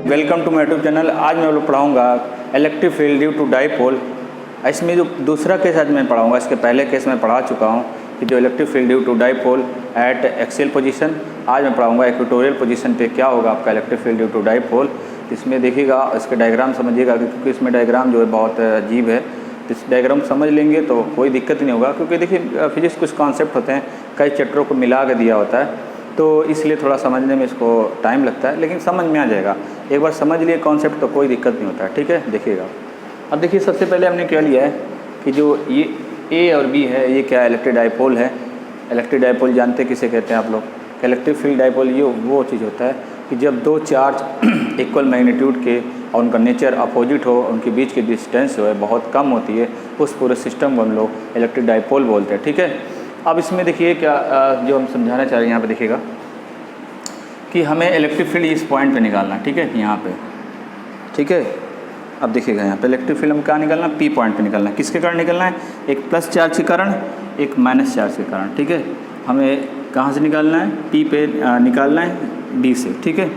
Welcome to my YouTube channel. आज मैं लोग पढ़ाऊँगा electric field due to dipole. इसमें जो दूसरा केस आज मैं पढ़ाऊँगा, इसके पहले केस मैं पढ़ा चुका हूँ कि जो electric field due to dipole at axial position. आज मैं पढ़ाऊँगा इक्वेटोरियल पोजीशन पे क्या होगा आपका electric field due to dipole. इसमें देखिएगा, इसके डायग्राम समझिएगा, क्योंकि इसमें डायग्राम जो है बहुत अजीब है। इस डायग्राम समझ लेंगे तो कोई दिक्कत नहीं होगा, क्योंकि देखिए फिजिक्स कुछ कॉन्सेप्ट होते हैं, कई चैप्टरों को मिला के दिया होता है, तो इसलिए थोड़ा समझने में इसको टाइम लगता है, लेकिन समझ में आ जाएगा। एक बार समझ लिए कॉन्सेप्ट तो कोई दिक्कत नहीं होता है। ठीक है, देखिएगा। अब देखिए, सबसे पहले हमने क्या लिया है कि जो ये ए और बी है, ये क्या इलेक्ट्रिक डाइपोल है। इलेक्ट्रिक डाइपोल जानते किसे कहते हैं आप लोग? इलेक्ट्रिक फील्ड डाइपोल ये वो चीज़ होता है कि जब दो चार्ज इक्वल मैग्नीट्यूड के और उनका नेचर अपोजिट हो, उनके बीच की डिस्टेंस जो है बहुत कम होती है, उस पूरे सिस्टम को हम लोग इलेक्ट्रिक डाइपोल बोलते हैं। ठीक है। अब इसमें देखिए क्या जो हम समझाना चाह रहे हैं यहाँ पे देखिएगा कि हमें इलेक्ट्रिक फील्ड इस पॉइंट पे निकालना है। ठीक है, यहाँ पे। ठीक है, अब देखिएगा यहाँ पे इलेक्ट्रिक फील्ड हम कहाँ निकालना है? पी पॉइंट पे निकालना है। किसके कारण निकालना है? एक प्लस चार्ज के कारण, एक माइनस चार्ज के कारण। ठीक है, हमें कहाँ से निकालना है? पी पे निकालना है बी से। ठीक है,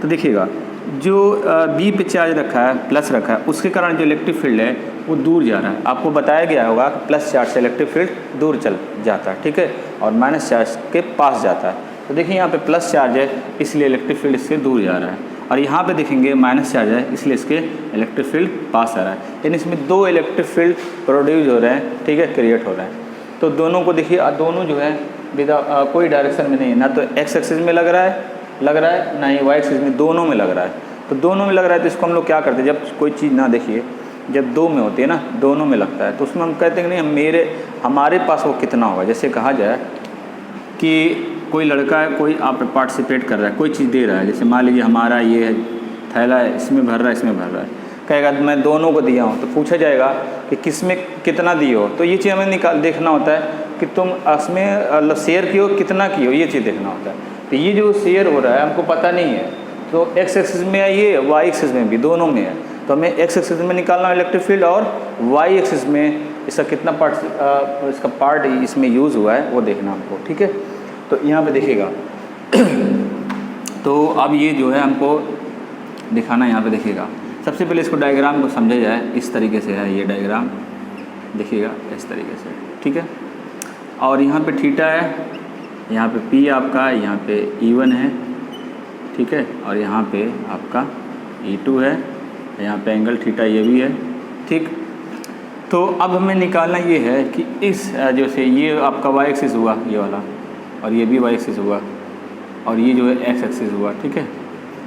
तो देखिएगा जो बी पे चार्ज रखा है, प्लस रखा है, उसके कारण जो इलेक्ट्रिक फील्ड है वो दूर जा रहा है। आपको बताया गया होगा कि प्लस चार्ज से इलेक्ट्रिक फील्ड दूर चल जाता है। ठीक है, और माइनस चार्ज के पास जाता है। तो देखिए यहाँ पे प्लस चार्ज है, इसलिए इलेक्ट्रिक फील्ड इससे दूर जा रहा है, और यहाँ पे देखेंगे माइनस चार्ज है, इसलिए इसके इलेक्ट्रिक फील्ड पास आ रहा है। यानी इसमें दो इलेक्ट्रिक फील्ड प्रोड्यूस हो रहे हैं। ठीक है, क्रिएट हो रहे हैं। तो दोनों को देखिए, दोनों जो है विदा कोई डायरेक्शन में नहीं है, ना तो एक्स एक्सिस में लग रहा है ना ही वाई एक्सिस में, दोनों में लग रहा है। तो दोनों में लग रहा है तो इसको हम लोग क्या करते हैं, जब कोई चीज़ ना देखिए, जब दो में होती है ना, दोनों में लगता है, तो उसमें हम कहते हैं कि नहीं हमारे पास वो कितना होगा। जैसे कहा जाए कि कोई लड़का है, कोई आप पार्टिसिपेट कर रहा है, कोई चीज़ दे रहा है, जैसे मान लीजिए हमारा ये है थैला है, इसमें भर रहा है, इसमें भर रहा है, कहेगा मैं दोनों को दिया हूँ, तो पूछा जाएगा कि किस में कितना दिए हो। तो ये चीज़ हमें देखना होता है कि तुम उसमें शेयर किए हो, कितना किए हो, ये चीज़ देखना होता है। तो ये जो शेयर हो रहा है हमको पता नहीं है, तो एक्स एक्सिस में है ये, वाई एक्सिस में भी, दोनों में है। तो हमें एक्स एक्सिस में निकालना इलेक्ट्रिक फील्ड, और वाई एक्सिस में इसका कितना इसका पार्ट इसमें यूज़ हुआ है वो देखना हमको। ठीक है, तो यहाँ पे देखिएगा तो अब ये जो है हमको दिखाना, यहाँ पे देखिएगा। सबसे पहले इसको डायग्राम को समझा जाए। इस तरीके से है ये डायग्राम, देखिएगा इस तरीके से। ठीक है, और यहाँ पे थीटा है, यहाँ पे पी आपका, यहाँ पे E1 है। ठीक है, और यहाँ पे आपका E2 है, यहाँ पे एंगल थीटा ये भी है। ठीक, तो अब हमें निकालना ये है कि इस जैसे ये आपका वाई एक्सिस हुआ ये वाला, और ये भी वाई एक्सिस हुआ, और ये जो है एक्स एक्सिस हुआ। ठीक है,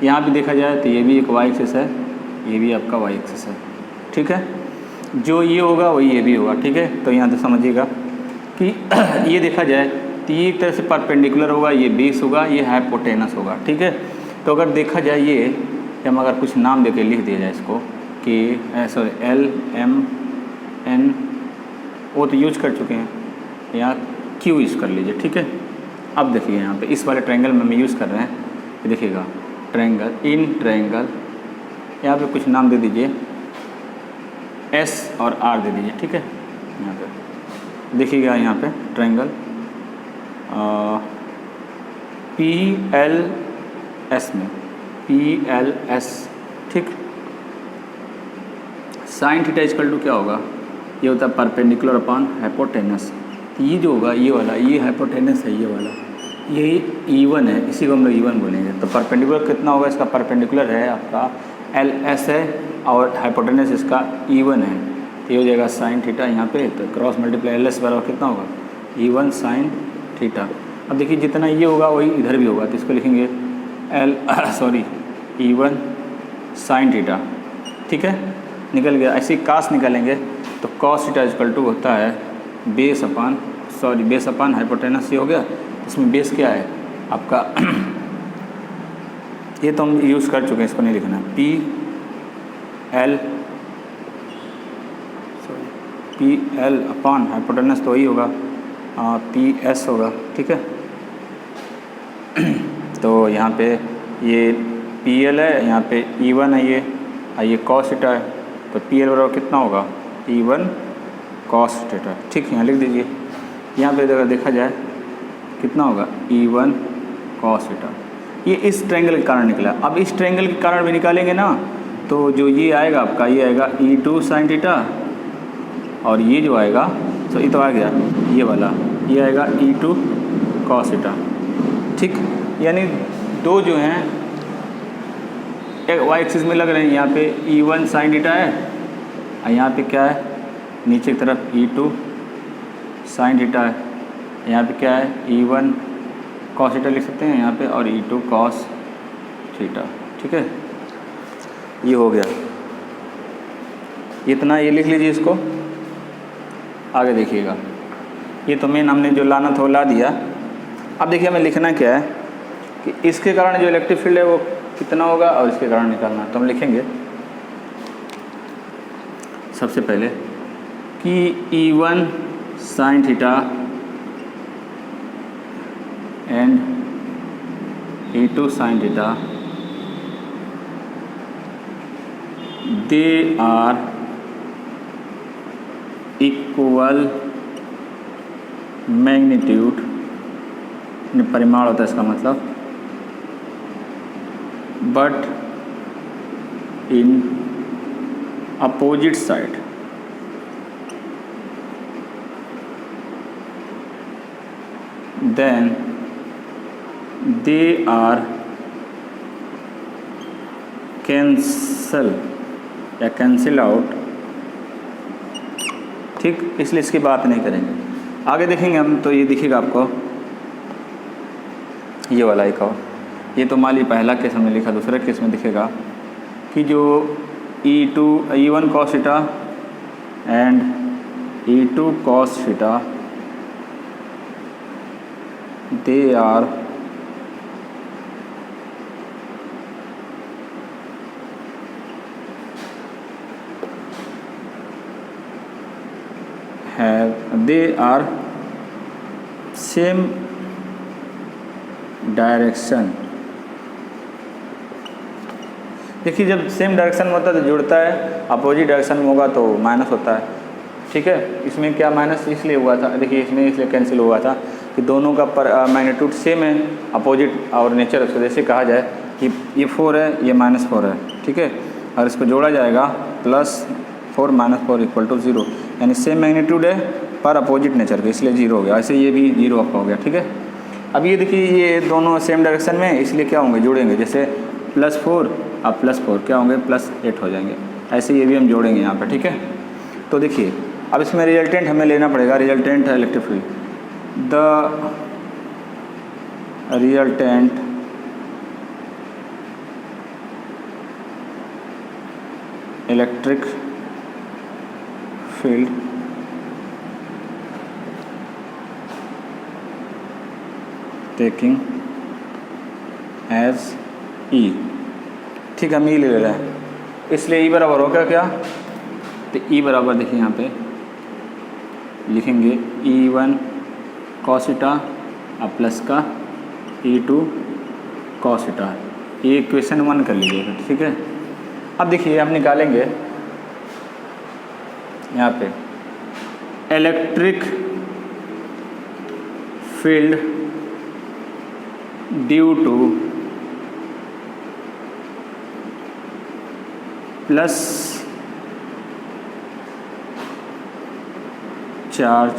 यहाँ पे देखा जाए तो ये भी एक वाई एक्सिस है, ये भी आपका वाई एक्सिस है। ठीक है, जो ये होगा वही ये भी होगा। ठीक है, तो यहाँ से समझिएगा कि ये देखा जाए तो ये एक तरह से परपेंडिकुलर होगा, ये बेस होगा, ये हाइपोटेनस होगा। ठीक है, तो अगर देखा जाए ये, हम अगर कुछ नाम देके लिख दिया जाए इसको कि सॉरी LMN, वो तो यूज कर चुके हैं, यहाँ Q यूज़ कर लीजिए। ठीक है, अब देखिए यहाँ पे इस वाले ट्रायंगल में हम यूज़ कर रहे हैं, देखिएगा ट्रायंगल, इन ट्रायंगल, यहाँ पे कुछ नाम दे दीजिए, S और R दे दीजिए। ठीक है, यहाँ पे देखिएगा, यहाँ पे ट्रायंगल PLS में, PLS। ठीक, साइन थीटा इक्वल टू क्या होगा? ये होता है परपेंडिकुलर अपॉन हाइपोटेनस। तो ये जो होगा ये वाला, ये हाइपोटेनस है, ये वाला, ये E1 है, इसी को हम लोग E1 बोलेंगे। तो परपेंडिकुलर कितना होगा? इसका परपेंडिकुलर है आपका LS है, और हाइपोटेनस इसका E1 है, तो ये हो जाएगा साइन थीटा यहाँ पे। तो क्रॉस मल्टीप्लाई LS बराबर कितना होगा? E1 sine theta. अब देखिए जितना ये होगा वही इधर भी होगा, तो इसको लिखेंगे E1 साइन थीटा। ठीक है, निकल गया। ऐसे ही कास निकालेंगे तो कॉस थीटा इक्वल टू होता है बेस अपान हाइपोटेनस। ये हो गया, इसमें बेस क्या है आपका ये तो हम यूज़ कर चुके हैं, इसको नहीं लिखना। PL अपॉन हाइपोटेनस तो वही होगा, PS होगा। ठीक है, तो यहाँ पे ये PL है, यहाँ पे E1 है, ये कॉस थीटा है, तो PL बराबर कितना होगा? E1 cos theta. ठीक, यहाँ लिख दीजिए। यहाँ पे अगर देखा जाए कितना होगा? E1 cos theta. ये इस ट्रायंगल के कारण निकला। अब इस ट्रायंगल के कारण भी निकालेंगे ना, तो जो ये आएगा आपका, ये आएगा E2 sin थीटा, और ये जो आएगा, तो ये तो आ गया ये वाला, ये आएगा E2 cos थीटा। ठीक, यानी दो जो हैं एक वाई एक्सिस में लग रहे हैं। यहाँ पे E1 sin थीटा है, और यहाँ पे क्या है, नीचे की तरफ E2 sin थीटा है। यहाँ पे क्या है, E1 cos थीटा लिख सकते हैं यहाँ पे, और E2 cos थीटा। ठीक है, ये हो गया इतना, ये लिख लीजिए इसको। आगे देखिएगा, ये तो मेन हमने जो लाना था वो ला दिया। अब देखिए हमें लिखना क्या है कि इसके कारण जो इलेक्ट्रिक फील्ड है वो कितना होगा, और इसके कारण निकालना। तो हम लिखेंगे सबसे पहले कि E1 sin theta and E2 sin theta, they are equal magnitude, परिमाण होता है इसका मतलब, but in opposite side. Then they are cancel या कैंसिल आउट। ठीक, इसलिए इसकी बात नहीं करेंगे, आगे देखेंगे हम। तो ये दिखेगा आपको, ये वाला एक और, ये तो मान ली पहला केस हमने लिखा। दूसरा केस में दिखेगा कि जो E1 cos theta and E2 cos theta, they are same direction. देखिए जब सेम डायरेक्शन में होता है तो जुड़ता है, अपोजिट डायरेक्शन में होगा तो माइनस होता है। ठीक है, इसमें क्या माइनस इसलिए हुआ था, देखिए इसमें इसलिए कैंसिल हुआ था कि दोनों का मैग्नीट्यूड सेम है, अपोजिट और नेचर। उसको जैसे कहा जाए कि ये 4 है, ये -4 है। ठीक है, और इसको जोड़ा जाएगा +4 -4 = 0, यानी सेम मैग्नीट्यूड है पर अपोजिट नेचर के, इसलिए 0 हो गया। ऐसे ये भी 0 आपका हो गया। ठीक है, अब ये देखिए ये दोनों सेम डायरेक्शन में, इसलिए क्या होंगे, जुड़ेंगे। जैसे +4 अब +4 क्या होंगे, +8 हो जाएंगे। ऐसे ये भी हम जोड़ेंगे यहाँ पर। ठीक है, तो देखिए अब इसमें रिजल्टेंट हमें लेना पड़ेगा। रिजल्टेंट है electric field, the resultant electric field taking as E। ठीक, हम E ले रहे हैं, इसलिए E बराबर होगा क्या, तो E बराबर देखिए यहाँ पे लिखेंगे E1 cos थीटा अब प्लस का E2 cos थीटा। ये इक्वेशन 1 कर लीजिएगा। ठीक है, अब देखिए हम निकालेंगे यहाँ पे electric field due two plus charge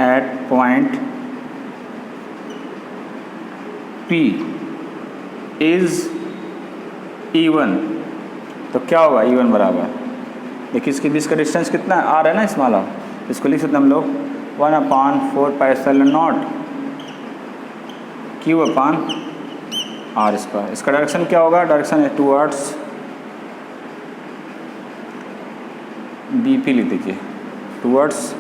at point P is E1। तो क्या होगा, E1 बराबर, देखिए इसके बीच का डिस्टेंस कितना है, R है ना, स्मॉल r, इसको लिख सकते हैं हम लोग 1/4πε0 Q/r²। इसका डायरेक्शन क्या होगा, डायरेक्शन है टूवर्ड्स BP, लिख दीजिए टूवर्ड्स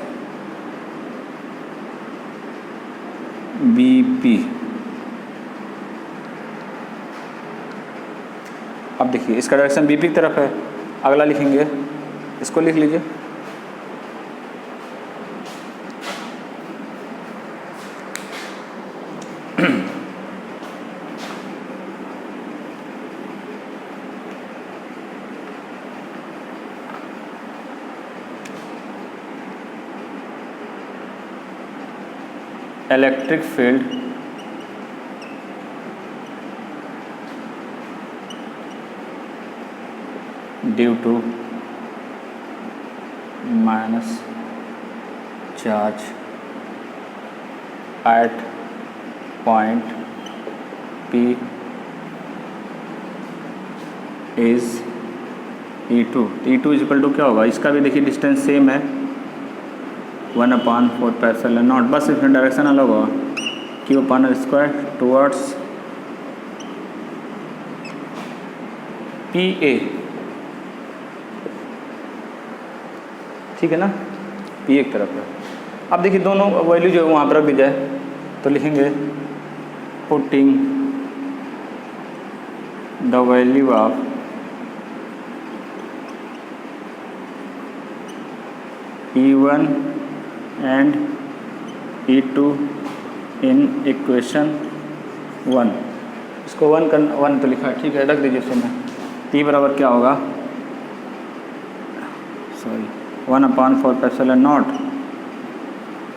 BP। अब देखिए इसका डायरेक्शन BP की तरफ है। अगला लिखेंगे, इसको लिख लीजिए, electric field due to minus charge at point P is E2। E2 equal to क्या होगा, इसका भी देखिए डिस्टेंस सेम है 1/4πε0, बस इसमें डायरेक्शन अलग होगा, Q/r² टूवर्ड्स PA, ठीक है ना, P एक तरफ है। अब देखिए दोनों वैल्यू जो है वहाँ पर रख दी जाए तो लिखेंगे putting the value of E1 and E2 in equation 1। इसको 1 तो लिखा है, ठीक है, रख दीजिए इसमें। T बराबर क्या होगा, सॉरी 1/4πε0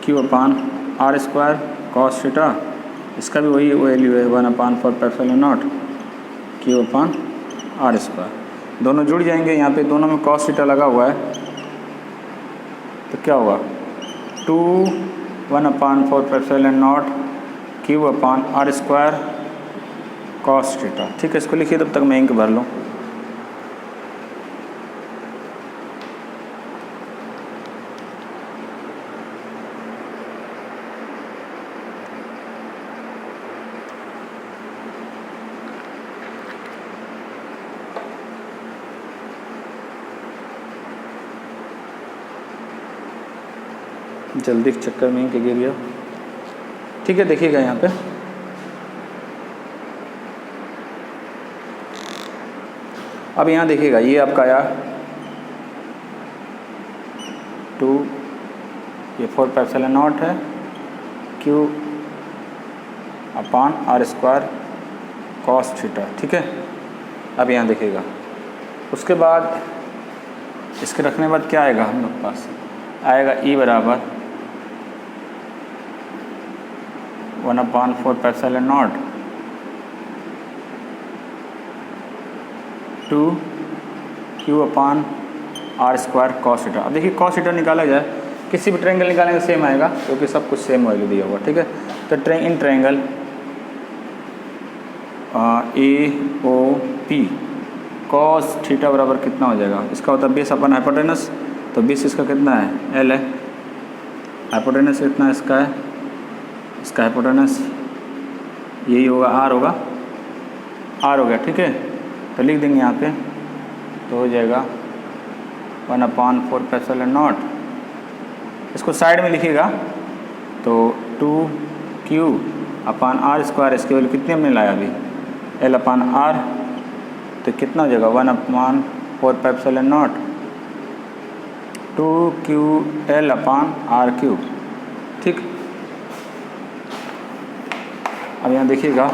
Q/r² cos थीटा, इसका भी वही वैल्यू है 1/4πε0 Q/r²। दोनों जुड़ जाएंगे, यहाँ पे दोनों में cos थीटा लगा हुआ है तो क्या होगा 1/4πε0 Q/r² cos थीटा, ठीक है। इसको लिखिए, तब तक मैं इंक भर लूँ। जल्दी चक्कर में के गिर गया, ठीक है। देखिएगा यहाँ पे अब यहाँ देखिएगा, ये आपका आया 2, ये 4πε0 है Q/r² cos थीटा, ठीक है। अब यहाँ देखिएगा, उसके बाद इसके रखने के बाद क्या आएगा, हम लोग पास आएगा E बराबर 1/4πε0 2 Q/r² cos थीटा। अब देखिए cos थीटा निकाला जाए, किसी भी ट्रायंगल निकालेंगे सेम आएगा क्योंकि सब कुछ सेम वैल्यू दिया हुआ, ठीक है। तो in triangle AOP cos theta बराबर कितना हो जाएगा, इसका होता है बेस अपन हाइपोटेनस, तो बेस इसका कितना है, L है, हाइपोटेनस कितना इसका है, इसका हाइपोटेनस यही होगा, R होगा, R हो गया, ठीक है। तो लिख देंगे यहाँ पे, तो हो जाएगा 1/4πε0, इसको साइड में लिखिएगा तो 2Q/r², इसके वैल्यू कितने हमने लाया अभी, L/r, तो कितना हो जाएगा 1/4πε0 2QL/r³, ठीक। अब यहाँ देखिएगा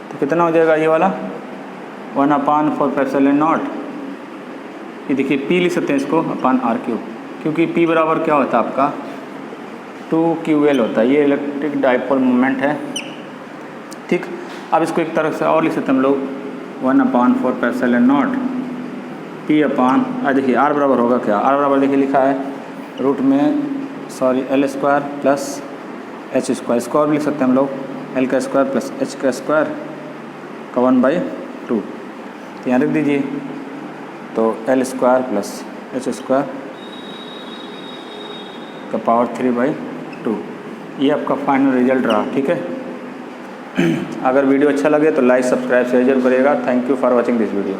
तो कितना हो जाएगा, ये वाला 1/4πε0, ये देखिए P लिख सकते हैं इसको r³, क्योंकि P बराबर क्या होता है आपका 2QL होता है, ये इलेक्ट्रिक डाइपोल मोमेंट है, ठीक। अब इसको एक तरफ से और लिख सकते हैं हम लोग 1/4πε0 P/, देखिए R बराबर होगा क्या, R बराबर देखिए लिखा है रूट में L² प्लस H², इसको और भी लिख सकते हैं हम लोग L² प्लस H² का 1/2, तो यहाँ लिख दीजिए, तो L² प्लस H² का पावर 3/2, ये आपका फाइनल रिजल्ट रहा, ठीक है। अगर वीडियो अच्छा लगे तो लाइक सब्सक्राइब शेयर जरूर करिएगा। Thank you for watching this video.